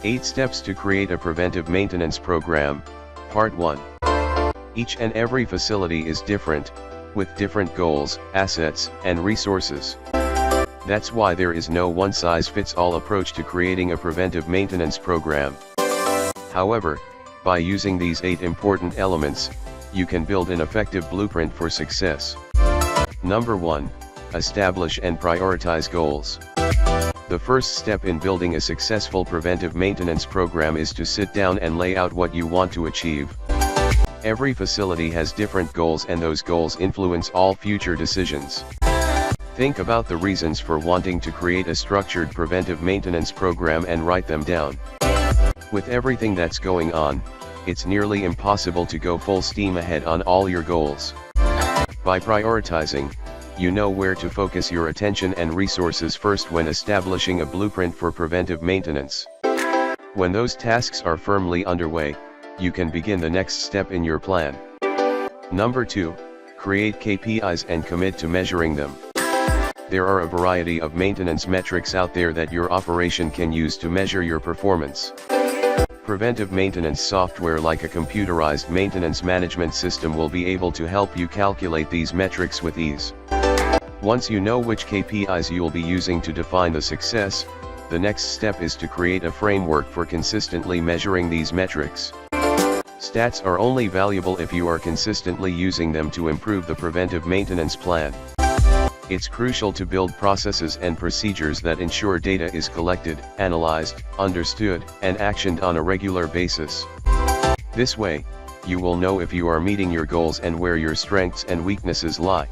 8 Steps to Create a Preventive Maintenance Program, Part 1. Each and every facility is different, with different goals, assets, and resources. That's why there is no one-size-fits-all approach to creating a preventive maintenance program. However, by using these 8 important elements, you can build an effective blueprint for success. Number 1. Establish and prioritize goals. The first step in building a successful preventive maintenance program is to sit down and lay out what you want to achieve. Every facility has different goals, and those goals influence all future decisions. Think about the reasons for wanting to create a structured preventive maintenance program and write them down. With everything that's going on, it's nearly impossible to go full steam ahead on all your goals. By prioritizing, you know where to focus your attention and resources first when establishing a blueprint for preventive maintenance. When those tasks are firmly underway, you can begin the next step in your plan. Number 2. Create KPIs and commit to measuring them. There are a variety of maintenance metrics out there that your operation can use to measure your performance. Preventive maintenance software like a computerized maintenance management system will be able to help you calculate these metrics with ease. Once you know which KPIs you'll be using to define the success, the next step is to create a framework for consistently measuring these metrics. Stats are only valuable if you are consistently using them to improve the preventive maintenance plan. It's crucial to build processes and procedures that ensure data is collected, analyzed, understood, and actioned on a regular basis. This way, you will know if you are meeting your goals and where your strengths and weaknesses lie.